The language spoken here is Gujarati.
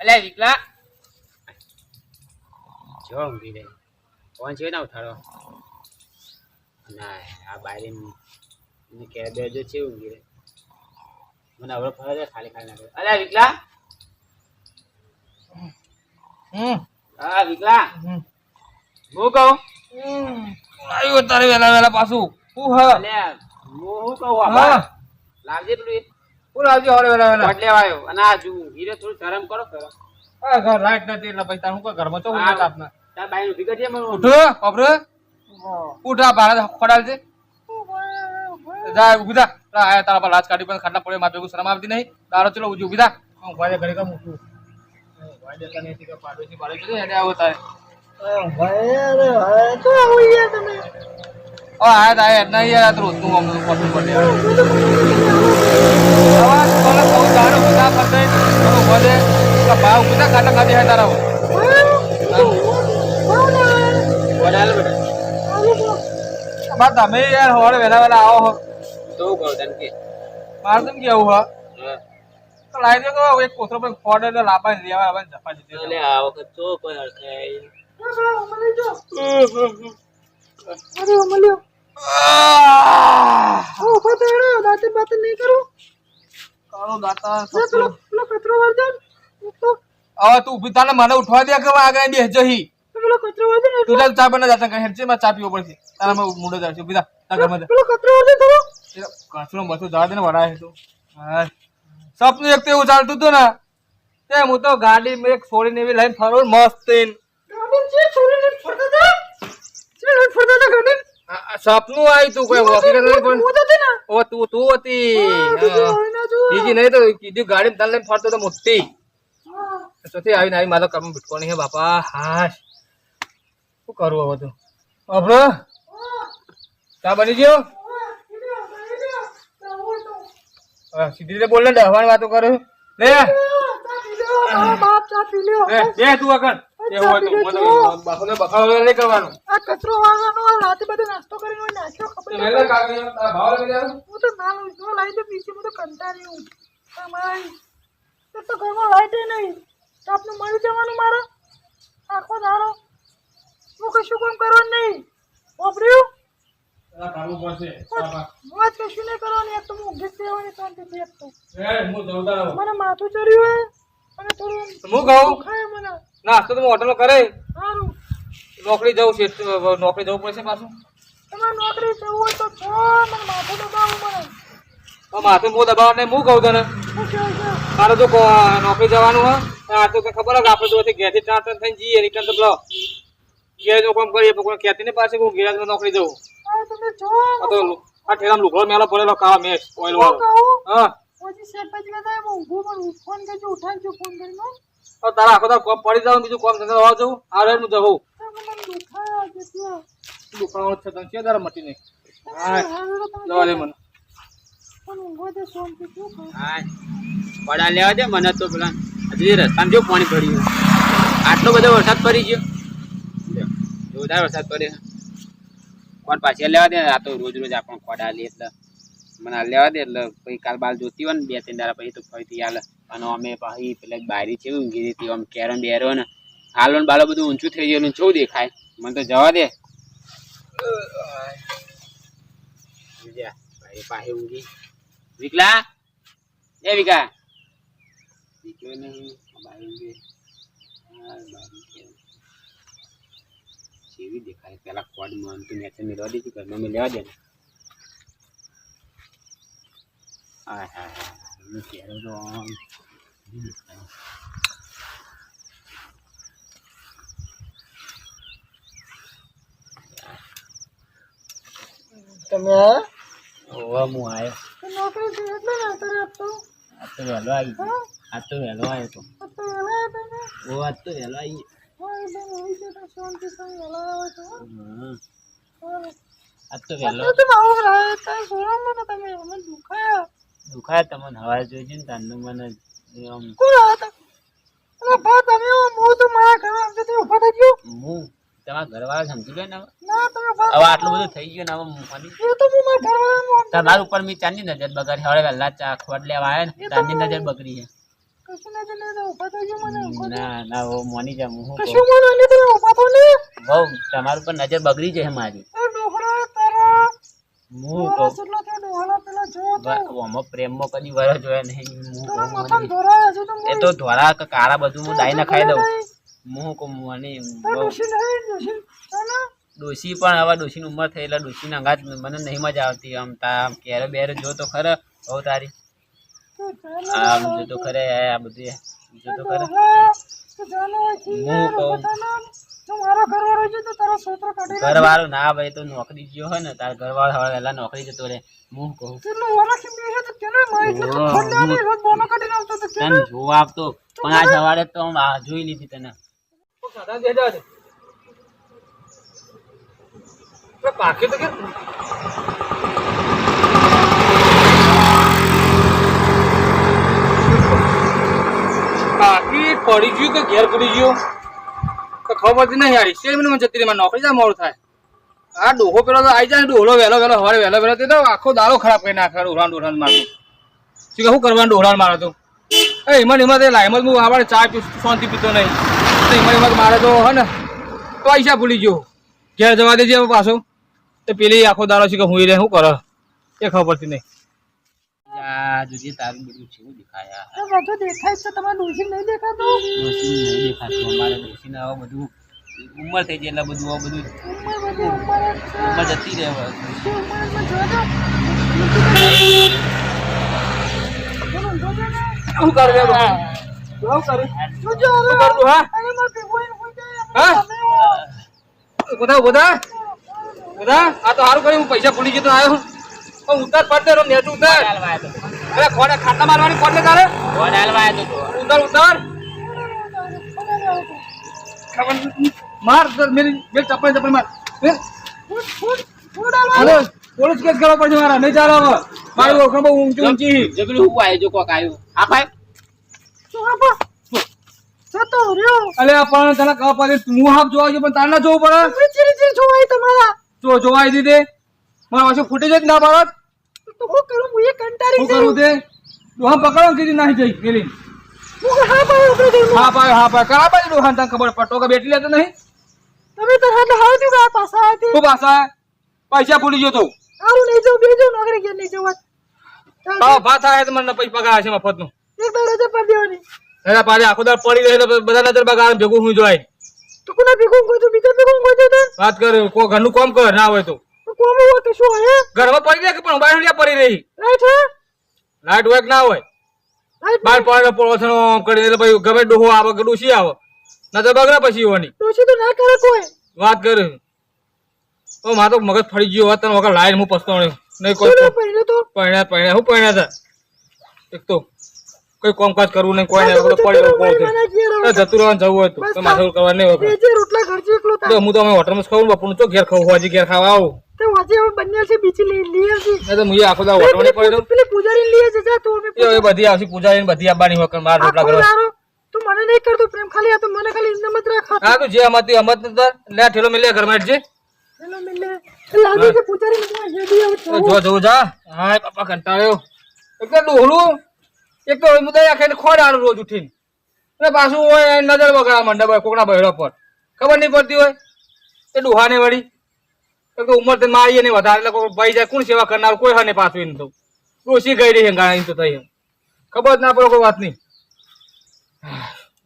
અલે વિકલા જો ઊંઘી રહી ફોન છે ના ઉઠાડો ના આ બારે ને કે દેજો છે ઊંઘી રહી મને હવે ફરે છે ખાલી ખાલી નાખે અલે વિકલા હા વિકલા હું કહું આવ્યો તારે વેલા વેલા પાછું હું હા અલે હું કહું હા લાવજે પેલું હું લાવજો હવે વેલા વેલા કોટ લેવા આવ્યો અને આ જો ઊંઘી થોડું શરમ કરો કરો આ ઘર લાઈટ નથી એટલે પછી તારું કોઈ ઘરમાં તો હું આપના તાર બાઈ ઊભી કરજે મને ઉઠો અબરે ઉઠા બાર ખોડાલ છે જા ઉભી થા આયા તારા પર લાજ કાઢી પણ ખાટલા પડે માં ભેગું શરમ આવતી નહીં તારો ચલો ઉભી થા હું ભાઈ ઘરે કામ ઉઠું ભાઈ દેતા નહીં કે પાડોશી બારે છે હેડે આવો તારે ભાઈ અરે ભાઈ તો આવો યાર તમે ઓ આયા તા ના યાર તો રોજનું અમને પસંદ પડે આવા કોલે બહુ દાડો ઉધા કરતે તો બોલે કે ભાવ ઉધા ખાટા ખાધી હે તારા વડાલ બેટા બાત તમે યાર હોળે વેલા વેલા આવો હો તો કહું તને કે માર તેમ કેવું હા તો લાઈ દે તો એક કોથરો પર ફોડે ને લાપા લેવા આવે જપા દીધે એટલે આ વખત તો કોઈ અડખાય અરે અમલ્યો ઓ પતેડો દાંત બાત નહીં કરું કાળો દાતા પેલો કચરો વાળજો તો હવે તું ઊભી તાને મને ઉઠવા દે કે આગળ બેસ જહી પેલો કચરો વાળજો તું ચાલ ચા બના જાતા કે હેડજે માં ચા પીવો પડશે તારા માં મુંડો જાય ઊભી થા તા ઘરમાં જા પેલો કચરો વાળજો તો કચરો મતો જા દે ને વરાય તો હા સપનું એક તો એવું ચાલતું હતું ને તે હું તો ગાડી મેં એક છોડીને એવી લઈને ફરો મસ્ત ગાડી છે છોડીને ફરતા હતા ગાડી સપનું આવ્યું તું કોઈ વોકી નહીં પણ ઓ તું હતી બીજી નહીં તો કીધું ગાડી તાર લઈને ફરતો તો મોટી ચોથી આવીને આવી મારો કામ ભટકો નહીં હે બાપા હાશ શું કરવું હવે તું અભરો ચા બની ગયો સીધી રીતે બોલ ને ડહવાની વાતો કરે લે બે તું આગળ એવું હતું બાપુને બખાડો નહીં કરવાનો આ કચરો વાળવાનો રાતે બધો નાસ્તો કરીને નાખ્યો ખબર વેલા કાકી તારા ભાવ લઈ જાવ હું તો ના લઉં જો લાઈ તો પીછી હું તો કંટાળી હું તમારી તો ઘરમાં લાઈટ નહીં તો આપને મળી જવાનું મારા આખો દાડો હું કશું કામ કરવાનું નહીં વાપર્યું કામ પડશે આજ કશું નહીં કરવાનું એક તો હું ઊંઘી જ રહેવાની શાંતિથી એક તો હું જવતા રહું મને માથું ચડ્યું હે અને થોડું હું કહું ખાય મને નાસ્તો તો હોટલ કરે સારું નોકરી જવું છે નોકરી જવું પડશે પાછું તમારે નોકરી જવું હોય તો છો મને માથું દબાવું મને માથું હું દબાવ નહીં હું કહું તને તારે તો નોકરી જવાનું હા આ તો ખબર હોય આપણે તો ઘેરથી ટ્રાન્સફર થઈને જઈએ રિટર્ન તો પેલો ઘેરનું કામ કરીએ પણ કહેતી ને પાસે હું ઘેર નોકરી જવું તો આ ઠેલામાં લુગડો મેલો પડેલો કાળા મેચ ઓઇલ વાળો હા તારા આખો તાર કોમ પડી જાવ બીજું કોમ ધંધા હોવા જવું આવડે હું જવું દુખાવો છે તને કે તારા મટી નહીં હા જવા દે મને હા પડા લેવા દે મને તો પેલા હજી રસ્તામાં જો પાણી ભર્યું આટલો બધો વરસાદ પડી ગયો જોરદાર વરસાદ પડ્યો કોણ પાછી લેવા દે આ તો રોજ રોજ આપણને ખોડા લે એટલે મને લેવા દે એટલે પછી કાલ બાલ જોતી હોય ને 2-3 દાડા પછી તો ફરીથી હાલે અને અમે પછી પેલા બારી છે ઊંઘી હતી આમ કેરમ બેરો ને હાલો ને બાલો બધું ઊંચું થઈ ગયું શું દેખાય મને તો જવા દે બારી પાસે ઊંઘી વિકલા એ વિકા વિક્યો નહીં બારી ઊંઘી કેવી દેખાય પેલા કોડ માં તું મેચે મેળવા દીધી ઘરમાં મેં લેવા દે ને હા હા હા હું કહેરો તો તમે ઓવા હું આવ્યો નોકરી છે એટલે ને તારે આપતો આ તો વહેલો આવી ગયો આ તો વહેલો આવ્યો તો ઓ આ તો વહેલો આવી આ તો વહેલો દુખાય તમને હવા જોઈ ને તાનું મને હું તમારા ઘરવાળા સમજી ગયો ને હવે આટલું બધું થઈ ગયું ને હવે મૂકવાની તમારા ઉપર મેં ચાંદની નજર બગાડી હવે વહેલા ચા ખોટ લેવા આવ્યા ને ચાંદની નજર બગડી છે કશું નથી લેતા ઊભા થઈ ગયો મને ના ના ઓ મોની જા હું કશું મને નહીં તમે ઊભા તો ને બહુ તમારું પર નજર બગડી જાય મારી એ ડોહરા તારા હું કહું કેટલો થયો ડોહરા પેલા જો તો ઓમાં પ્રેમમાં કદી વર જોયા નહીં હું તારા કહું માથામાં મોની. ધોરાય છે તો એ તો ધોળા કે કાળા બધું હું દાઈને ખાઈ દઉં હું કહું મોની બહુ ડોશી નહીં ડોશી તાના ડોશી પણ હવે ડોશીની ઉંમર થઈ એટલે ડોશીના અંગાત મને નહીં મજા આવતી આમ તા કેરે બેરે જો તો ખરે બહુ તારી આમ જો તો ખરે આ બધું જો તો ખરે ઘરવાળો ના ભાઈ તો નોકરી ગયો હોય ને તાર ઘરવાળો હવે વહેલા નોકરી જતો રહે હું કહું તને જોવા આપતો પણ આ સવારે તો આમ આ જોઈ લીધી તને પાકે તો કે પાકી પડી ગયું કે ઘેર પડી ગયો તો ખબર પડતી નહીં યાર સ્ટેજ મને જતી રહી મારે નોકરી જાય મોડું થાય આ ડોહો પેલો તો આવી જાય ડોહલો વહેલો વહેલો સવારે વહેલો વહેલો તો આખો દાડો ખરાબ કરી નાખે ડોહરાન મારતું શું શું કરવાનું ડોહરાન મારે તો એમાં લાઈમાં હું આપણે ચા શાંતિ પીતો નહીં તો એમાં મારે તો હે ને પૈસા ભૂલી ગયો ઘેર જવા દેજે પાછો તો પેલી આખો દાડો છે કે હું રે શું કરે એ ખબર પડતી નહીં આ જોજે તારું બધું કેવું દેખાય બધું દેખાય છે તમારે ડોશી નહીં દેખાતું ડોશી નહીં દેખાતું અમારે ડોશીને હવે બધું ઉંમર થઈ જાય એટલે બધું હવે બધું ઉંમર જતી રહે હવે શું કરે શું કરે શું કરતું હા બધા બધા બધા આ તો સારું કર્યું હું પૈસા ભૂલી જતો આવ્યો પણ ઉતાર પડતે રો નેટ ઉતાર અરે ખોડા ખાતા મારવાની કોણ ને તારે ઉતાર ઉતાર ખબર માર મેરી મેલ ચપ્પલ ચપ્પલ માર અરે પોલીસ કેસ કરવા પડશે મારા નહીં ચાલે હવે મારી ઓળખાણ બહુ ઊંચી ઊંચી જબલું હું આયો જો કોક આવ્યું આ ભાઈ અલે પણ તને ખબર પડે હું હાફ જોવા ગયો પણ તારે ના જોવું પડે જોવાય તમારા જો જોવાય દીધે મારા વાસો ફૂટી જાય ના પાડત તો હું કરું હું એ કંટાળી શું કરું તે ડોહા પકડો કીધી નાહી જઈ પેલી હા પાય કરા પાય ડોહા તને ખબર પટો કે બેઠી લેતો નહીં તમે તો હાથ હાવ દી બા પાસા આતી તું પાસા પૈસા ભૂલી ગયો તો આવું નહીં જો બેજો નોકરી કે નહીં જવા તો ભાત આય તો મને પૈસા પગાર છે મફતનો એક દાડો જ પર દેવાની એના પાછે આખો દાડ પડી રહે તો બધા નજર બગાડ ભેગું હું જોઈ તો કોના ભેગું કોઈ તો બીજા ભેગું કોઈ તો વાત કર કો ઘરનું કામ કર ના હોય તો કોમ હોય તો શું હે ઘરમાં પડી રહે કે પણ બહાર લ્યા પડી રહી લાઈટ હે લાઈટ હોય ના હોય બાર પડે પોળોથણો આમ કરી એટલે ભાઈ ગમે ડોહો આવે કે ડોશી આવે નજર બગડે પછી હોવાની ડોશી તો ના કરે કોઈ વાત કર ઓ મા તો મગજ ફરી ગયો હોત તને વગર લાઈન હું પસ્તાણ્યો નહીં કોઈ પૈણા હું પૈણા હતા એક તો કોઈ કામકાજ કરવું નહીં કોઈ નહીં પડે જતું રહેવાનું જવું હોય તો માથું કરવા નહીં હોય રોટલા ઘરજી એકલો તો હું તો અમે હોટલમાં ખાવું બાપુનું તો ઘેર ખાવું હોજી ઘેર ખાવા આવું તો હોજી હવે બંને છે બીજી લઈ આવશે નહીં તો મુએ આખો દા હોટલમાં પડ્યો પેલી પૂજારી લઈ જશે જા તો અમે એ બધી આવશે પૂજારી બધી આવવાની હોય કે માર રોટલા કરવા તું મને નહીં કરતો પ્રેમ ખાલી આ તો મને ખાલી ઇન્દમત રાખ હા તો જે અમત અમત લે ઠેલો મિલે ઘરમાં જે ઠેલો મિલે લાગે છે પૂજારી મને હેડી આવ જો જા હા પાપા કંટાળ્યો એક તો ડોહલું એક તો મુદા આખે ખોડાડો રોજ ઉઠીને અને પાછું હોય નજર બગાડવા માંડે ભાઈ કોકના બહેરો પર ખબર નહીં પડતી હોય એ ડોહાને વળી એક તો ઉંમર મારીએ નહીં વધારે એટલે ભાઈ જાય કોણ સેવા કરનાર કોઈ હા નહીં પાછું એને તો ડોસી ગઈ રહી ગાણી તો થઈ ખબર જ ના પડે કોઈ વાત નહીં